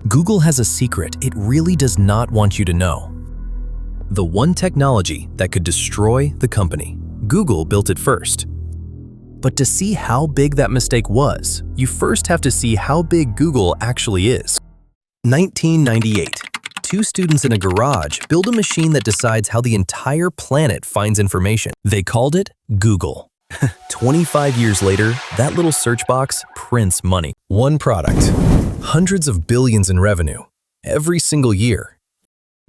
Google has a secret it really does not want you to know. The one technology that could destroy the company. Google built it first. But to see how big that mistake was, you first have to see how big Google actually is. 1998. Two students in a garage build a machine that decides how the entire planet finds information. They called it Google. 25 years later, that little search box prints money. One product, hundreds of billions in revenue, every single year.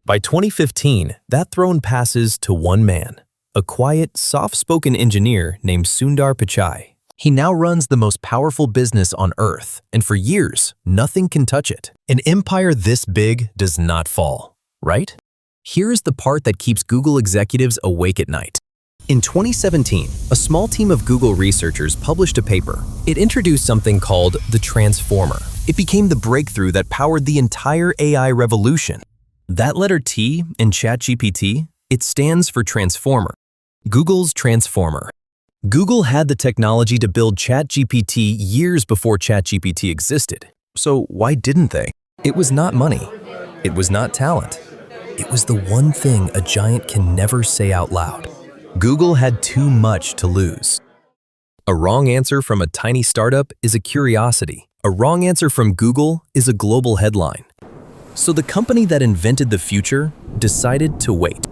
By 2015, that throne passes to one man, a quiet, soft-spoken engineer named Sundar Pichai. He now runs the most powerful business on Earth, and for years, nothing can touch it. An empire this big does not fall, right? Here's the part that keeps Google executives awake at night. In 2017, a small team of Google researchers published a paper. It introduced something called the transformer. It became the breakthrough that powered the entire AI revolution. That letter T in ChatGPT, it stands for transformer. Google's transformer. Google had the technology to build ChatGPT years before ChatGPT existed. So why didn't they? It was not money. It was not talent. It was the one thing a giant can never say out loud. Google had too much to lose. A wrong answer from a tiny startup is a curiosity. A wrong answer from Google is a global headline. So the company that invented the future decided to wait.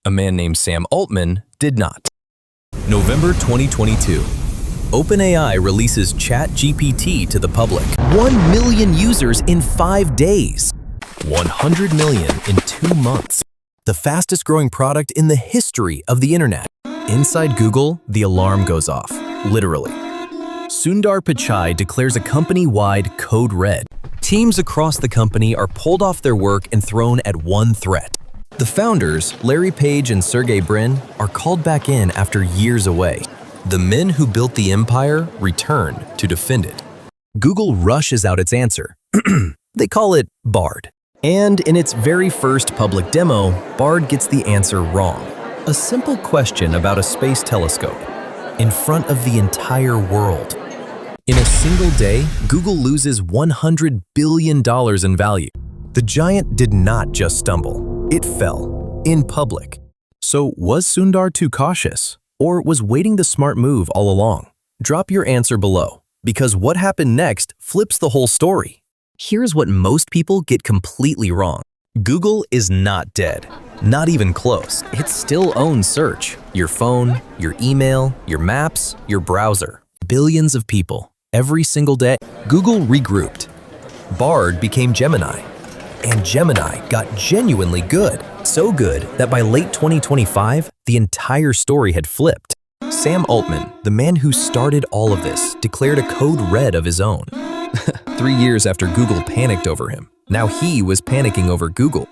A man named Sam Altman did not. November 2022. OpenAI releases ChatGPT to the public. 1 million users in 5 days. 100 million in 2 months. The fastest growing product in the history of the internet. Inside Google, the alarm goes off, literally. Sundar Pichai declares a company-wide code red. Teams across the company are pulled off their work and thrown at one threat. The founders, Larry Page and Sergey Brin, are called back in after years away. The men who built the empire return to defend it. Google rushes out its answer. They call it Bard. And in its very first public demo, Bard gets the answer wrong. A simple question about a space telescope in front of the entire world. In a single day, Google loses $100 billion in value. The giant did not just stumble. It fell in public. So was Sundar too cautious? Or was waiting the smart move all along? Drop your answer below, because what happened next flips the whole story. Here's what most people get completely wrong. Google is not dead. Not even close. It still owns search, your phone, your email, your maps, your browser. Billions of people, every single day. Google regrouped. Bard became Gemini. And Gemini got genuinely good. So good that by late 2025, the entire story had flipped. Sam Altman, the man who started all of this, declared a code red of his own. 3 years after Google panicked over him. Now he was panicking over Google.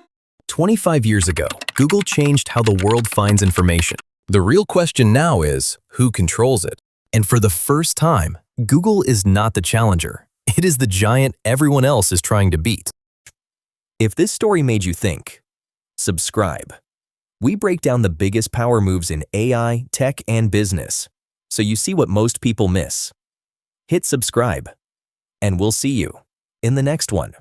25 years ago, Google changed how the world finds information. The real question now is, who controls it? And for the first time, Google is not the challenger. It is the giant everyone else is trying to beat. If this story made you think, subscribe. We break down the biggest power moves in AI, tech, and business, so you see what most people miss. Hit subscribe, and we'll see you in the next one.